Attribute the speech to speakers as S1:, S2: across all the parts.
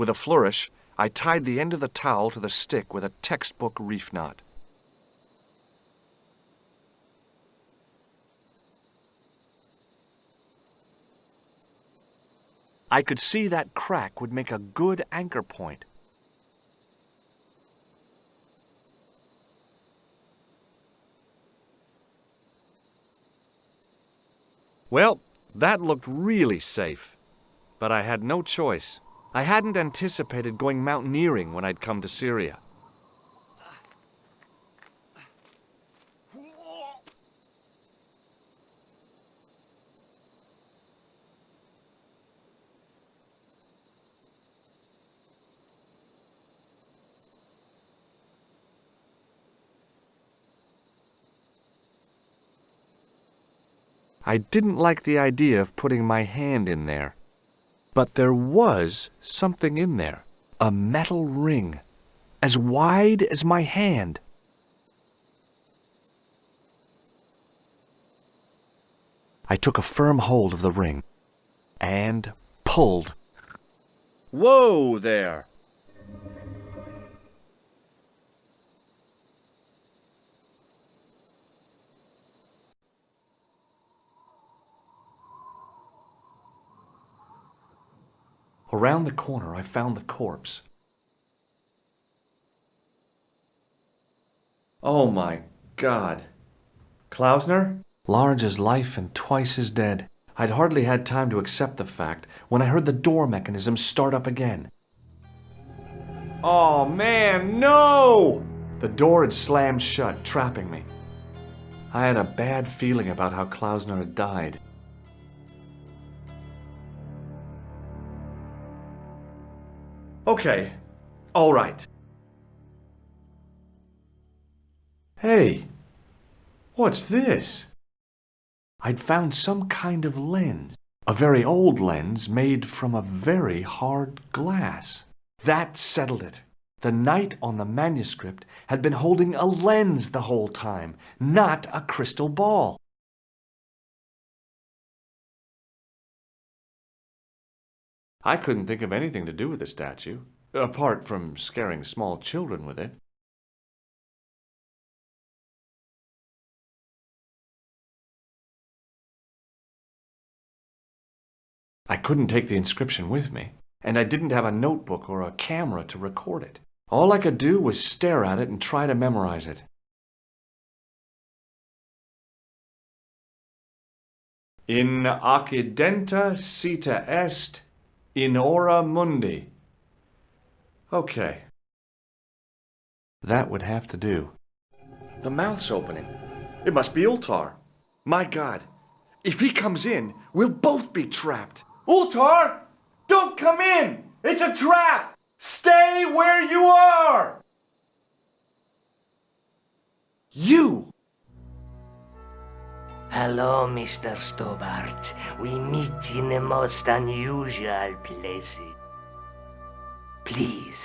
S1: With a flourish, I tied the end of the towel to the stick with a textbook reef knot. I could see that crack would make a good anchor point. Well, that looked really safe, but I had no choice. I hadn't anticipated going mountaineering when I'd come to Syria. I didn't like the idea of putting my hand in there. But there was something in there. A metal ring, as wide as my hand. I took a firm hold of the ring and pulled. Whoa there! Around the corner, I found the corpse. Oh my God. Klausner? Large as life and twice as dead. I'd hardly had time to accept the fact when I heard the door mechanism start up again. Oh man, no! The door had slammed shut, trapping me. I had a bad feeling about how Klausner had died. Okay, all right. Hey, what's this? I'd found some kind of lens, a very old lens made from a very hard glass. That settled it. The knight on the manuscript had been holding a lens the whole time, not a crystal ball. I couldn't think of anything to do with the statue, apart from scaring small children with it. I couldn't take the inscription with me, and I didn't have a notebook or a camera to record it. All I could do was stare at it and try to memorize it. In accidenta cita est in hora mundi. Okay. That would have to do. The mouth's opening. It must be Ultar. My God, if he comes in, we'll both be trapped. Ultar! Don't come in! It's a trap! Stay where you are! You!
S2: Hello, Mr. Stobbart. We meet in the most unusual places. Please,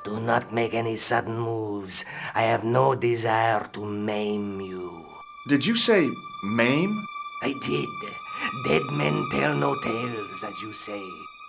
S2: do not make any sudden moves. I have no desire to maim you.
S1: Did you say maim?
S2: I did. Dead men tell no tales, as you say.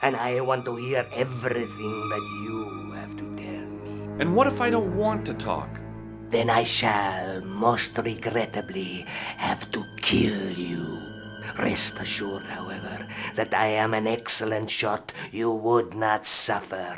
S2: And I want to hear everything that you have to tell me.
S1: And what if I don't want to talk?
S2: Then I shall, most regrettably, have to kill you. Rest assured, however, that I am an excellent shot you would not suffer.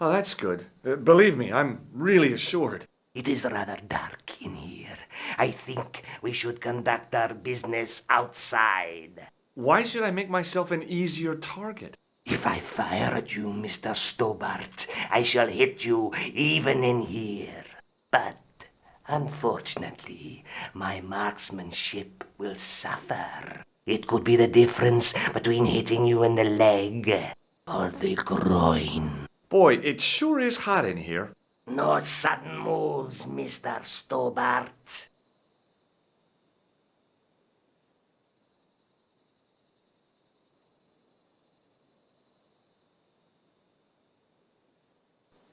S1: Oh, that's good. Believe me, I'm really assured.
S2: It is rather dark in here. I think we should conduct our business outside.
S1: Why should I make myself an easier target?
S2: If I fire at you, Mr. Stobbart, I shall hit you even in here. But unfortunately, my marksmanship will suffer. It could be the difference between hitting you in the leg or the groin.
S1: Boy, it sure is hot in here.
S2: No sudden moves, Mr. Stobbart.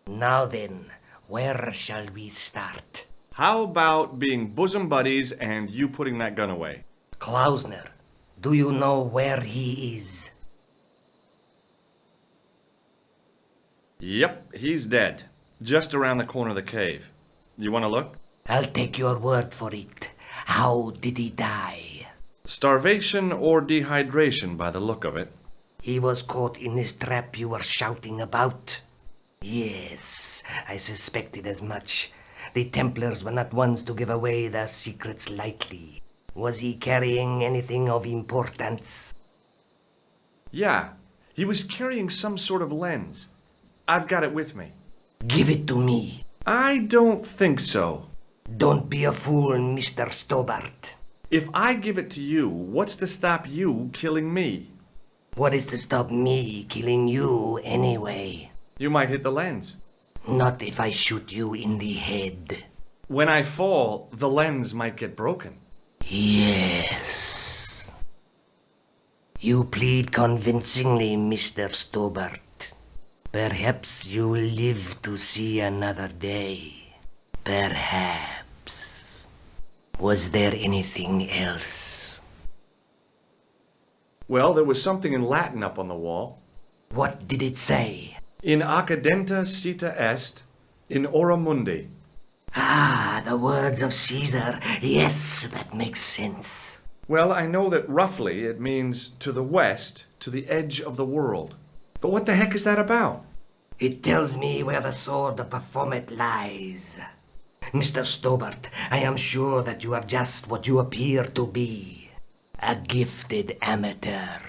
S2: Now then, where shall we start?
S1: How about being bosom buddies and you putting that gun away?
S2: Klausner, do you know where he is?
S1: Yep, he's dead. Just around the corner of the cave. You want to look?
S2: I'll take your word for it. How did he die?
S1: Starvation or dehydration by the look of it.
S2: He was caught in this trap you were shouting about. Yes, I suspected as much. The Templars were not ones to give away their secrets lightly. Was he carrying anything of importance?
S1: Yeah, he was carrying some sort of lens. I've got it with me.
S2: Give it to me.
S1: I don't think so.
S2: Don't be a fool, Mr. Stobbart.
S1: If I give it to you, what's to stop you killing me?
S2: What is to stop me killing you anyway?
S1: You might hit the lens.
S2: Not if I shoot you in the head.
S1: When I fall, the lens might get broken.
S2: Yes. You plead convincingly, Mr. Stobbart. Perhaps you will live to see another day. Perhaps. Was there anything else?
S1: Well, there was something in Latin up on the wall.
S2: What did it say?
S1: In accidenta cita est, in ora mundi.
S2: Ah, the words of Caesar. Yes, that makes sense.
S1: Well, I know that roughly it means to the west, to the edge of the world. But what the heck is that about?
S2: It tells me where the sword of Baphomet lies. Mr. Stobbart, I am sure that you are just what you appear to be. A gifted amateur.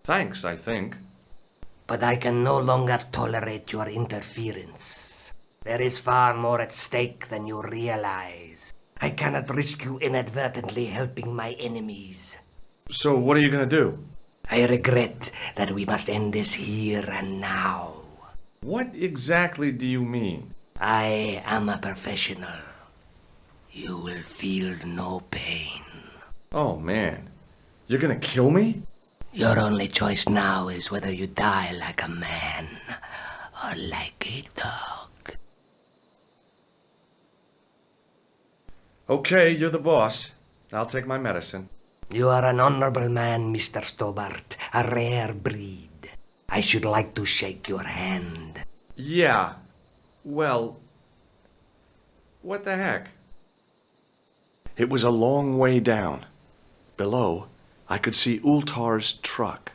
S1: Thanks, I think.
S2: But I can no longer tolerate your interference. There is far more at stake than you realize. I cannot risk you inadvertently helping my enemies.
S1: So what are you going to do?
S2: I regret that we must end this here and now.
S1: What exactly do you mean?
S2: I am a professional. You will feel no pain.
S1: Oh, man. You're going to kill me?
S2: Your only choice now is whether you die like a man or like a dog.
S1: Okay, you're the boss. I'll take my medicine.
S2: You are an honorable man, Mr. Stobbart, a rare breed. I should like to shake your hand.
S1: Yeah. Well, what the heck? It was a long way down. Below, I could see Ultar's truck.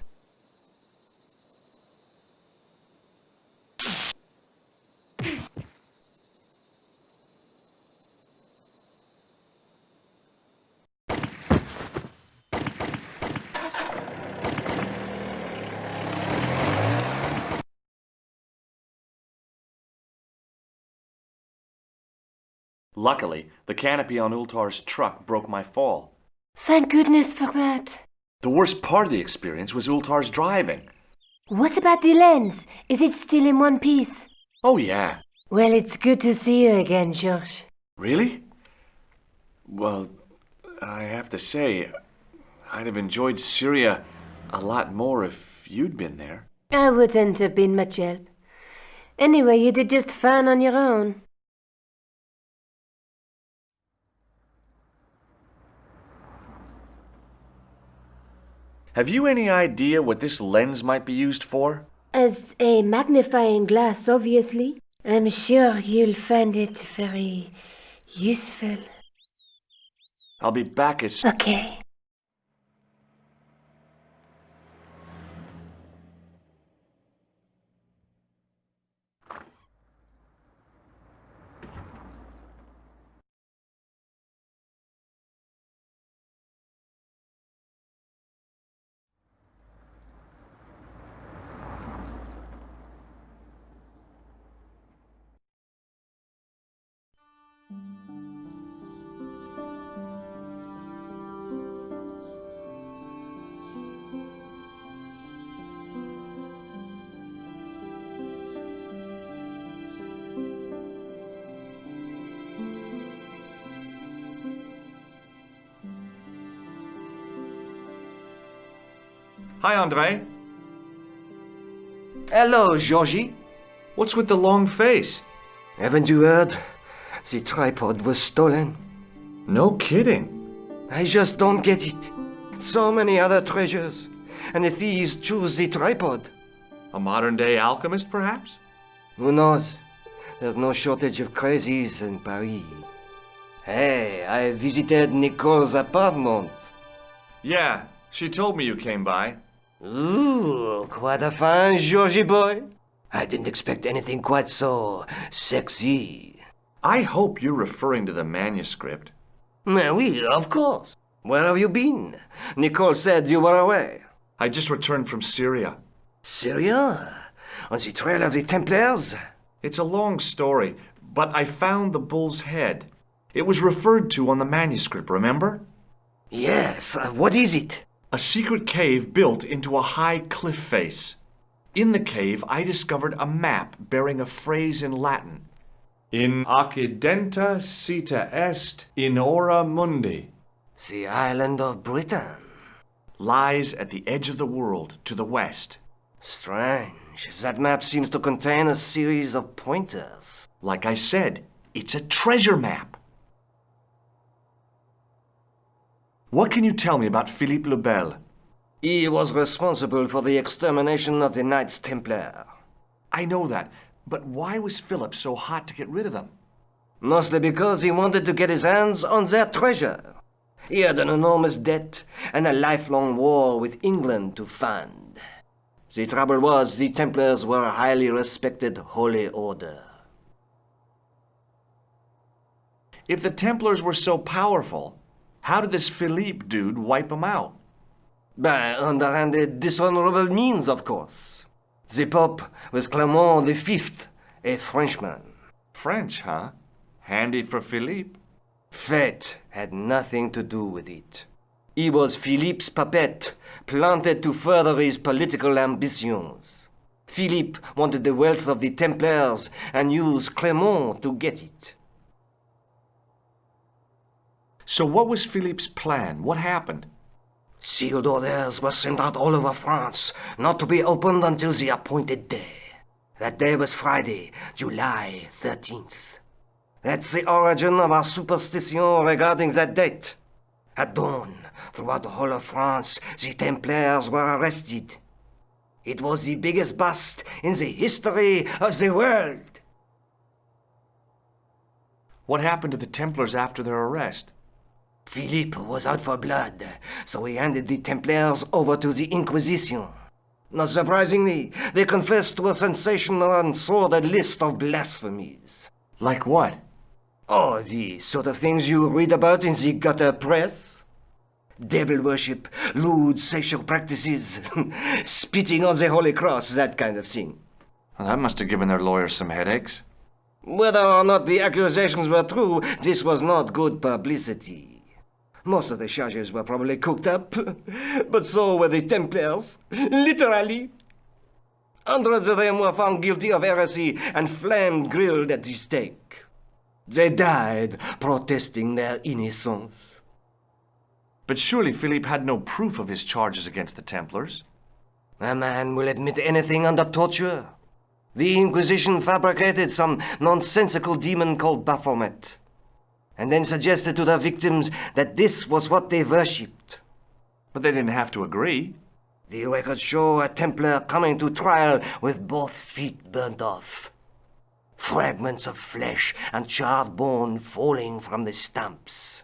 S1: Luckily, the canopy on Ultar's truck broke my fall.
S3: Thank goodness for that.
S1: The worst part of the experience was Ultar's driving.
S3: What about the lens? Is it still in one piece?
S1: Oh, yeah.
S3: Well, it's good to see you again, George.
S1: Really? Well, I have to say, I'd have enjoyed Syria a lot more if you'd been there.
S3: I wouldn't have been much help. Anyway, you did just fine on your own.
S1: Have you any idea what this lens might be used for?
S3: As a magnifying glass, obviously. I'm sure you'll find it very useful.
S1: I'll be back as...
S3: Okay.
S1: Hi, Andre.
S2: Hello, Georgie.
S1: What's with the long face?
S2: Haven't you heard? The tripod was stolen.
S1: No kidding.
S2: I just don't get it. So many other treasures, and the thieves choose the tripod.
S1: A modern-day alchemist, perhaps?
S2: Who knows? There's no shortage of crazies in Paris. Hey, I visited Nicole's apartment.
S1: Yeah, she told me you came by.
S2: Ooh, quite a fine Georgie boy. I didn't expect anything quite so sexy.
S1: I hope you're referring to the manuscript.
S2: Oui, of course. Where have you been? Nicole said you were away.
S1: I just returned from Syria.
S2: Syria? On the trail of the Templars?
S1: It's a long story, but I found the bull's head. It was referred to on the manuscript, remember?
S2: Yes, what is it?
S1: A secret cave built into a high cliff face. In the cave, I discovered a map bearing a phrase in Latin. In occidenta cita est in ora mundi.
S2: The island of Britain.
S1: Lies at the edge of the world, to the west.
S2: Strange. That map seems to contain a series of pointers.
S1: Like I said, it's a treasure map. What can you tell me about Philippe le Bel?
S2: He was responsible for the extermination of the Knights Templar.
S1: I know that, but why was Philip so hot to get rid of them?
S2: Mostly because he wanted to get his hands on their treasure. He had an enormous debt and a lifelong war with England to fund. The trouble was, the Templars were a highly respected holy order.
S1: If the Templars were so powerful, how did this Philippe dude wipe them out?
S2: By underhanded, dishonorable means, of course. The Pope was Clement V, a Frenchman.
S1: French, huh? Handy for Philippe.
S2: Fate had nothing to do with it. He was Philippe's puppet, planted to further his political ambitions. Philippe wanted the wealth of the Templars and used Clement to get it.
S1: So what was Philippe's plan? What happened?
S2: Sealed orders were sent out all over France, not to be opened until the appointed day. That day was Friday, July 13th. That's the origin of our superstition regarding that date. At dawn, throughout the whole of France, the Templars were arrested. It was the biggest bust in the history of the world.
S1: What happened to the Templars after their arrest?
S2: Philippe was out for blood, so he handed the Templars over to the Inquisition. Not surprisingly, they confessed to a sensational and sordid list of blasphemies.
S1: Like what?
S2: Oh, the sort of things you read about in the gutter press. Devil worship, lewd sexual practices, spitting on the Holy Cross, that kind of thing.
S1: Well, that must have given their lawyers some headaches.
S2: Whether or not the accusations were true, this was not good publicity. Most of the charges were probably cooked up, but so were the Templars, literally. Hundreds of them were found guilty of heresy and flamed grilled at the stake. They died protesting their innocence.
S1: But surely Philippe had no proof of his charges against the Templars.
S2: A man will admit anything under torture. The Inquisition fabricated some nonsensical demon called Baphomet, and then suggested to their victims that this was what they worshipped.
S1: But they didn't have to agree.
S2: The records show a Templar coming to trial with both feet burnt off. Fragments of flesh and charred bone falling from the stumps.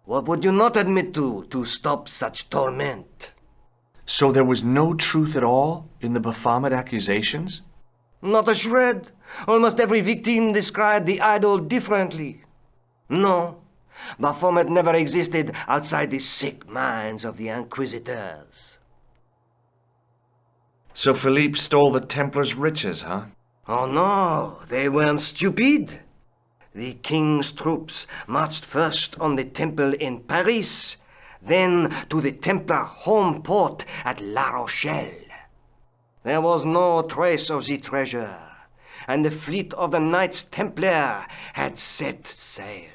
S2: What would you not admit to stop such torment?
S1: So there was no truth at all in the Baphomet accusations?
S2: Not a shred. Almost every victim described the idol differently. No, Baphomet never existed outside the sick minds of the inquisitors.
S1: So Philippe stole the Templars' riches, huh?
S2: Oh no, they weren't stupid. The king's troops marched first on the temple in Paris, then to the Templar home port at La Rochelle. There was no trace of the treasure, and the fleet of the Knights Templar had set sail.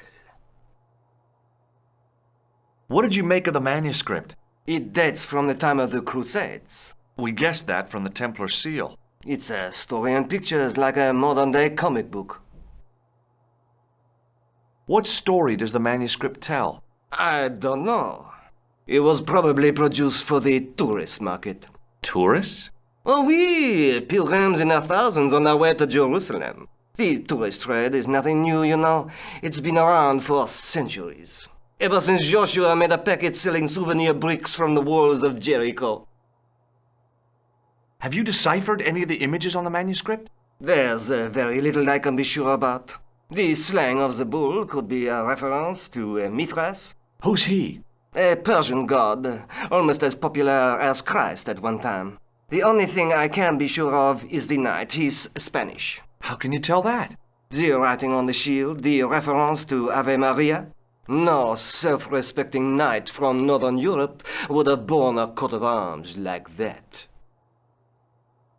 S1: What did you make of the manuscript?
S2: It dates from the time of the Crusades.
S1: We guessed that from the Templar seal.
S2: It's a story and pictures like a modern-day comic book.
S1: What story does the manuscript tell?
S2: I don't know. It was probably produced for the tourist market.
S1: Tourists?
S2: Oh, oui, pilgrims in their thousands on their way to Jerusalem. The tourist trade is nothing new, you know. It's been around for centuries. Ever since Joshua made a packet selling souvenir bricks from the walls of Jericho.
S1: Have you deciphered any of the images on the manuscript?
S2: There's very little I can be sure about. The slang of the bull could be a reference to Mithras.
S1: Who's he?
S2: A Persian god, almost as popular as Christ at one time. The only thing I can be sure of is the knight. He's Spanish.
S1: How can you tell that?
S2: The writing on the shield, the reference to Ave Maria. No self-respecting knight from Northern Europe would have borne a coat of arms like that.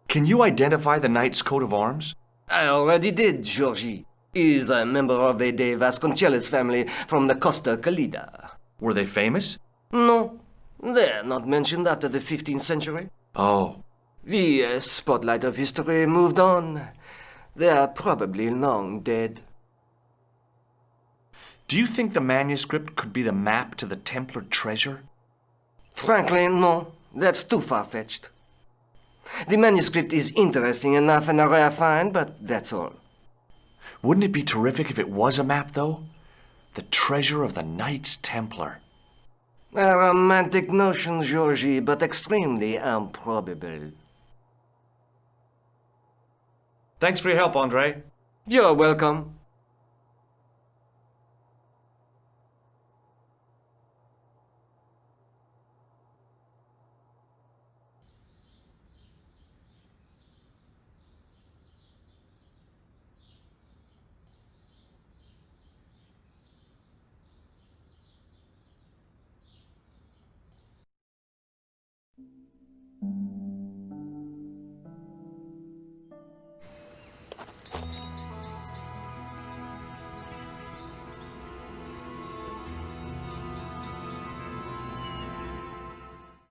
S1: Can you identify the knight's coat of arms?
S2: I already did, Georgie. He's a member of the De Vasconcelos family from the Costa Calida.
S1: Were they famous?
S2: No, they're not mentioned after the 15th century.
S1: Oh.
S2: The spotlight of history moved on. They're probably long dead.
S1: Do you think the manuscript could be the map to the Templar treasure?
S2: Frankly, no. That's too far-fetched. The manuscript is interesting enough and a rare find, but that's all.
S1: Wouldn't it be terrific if it was a map, though? The treasure of the Knights Templar.
S2: A romantic notion, Georgie, but extremely improbable.
S1: Thanks for your help, Andre.
S2: You're welcome.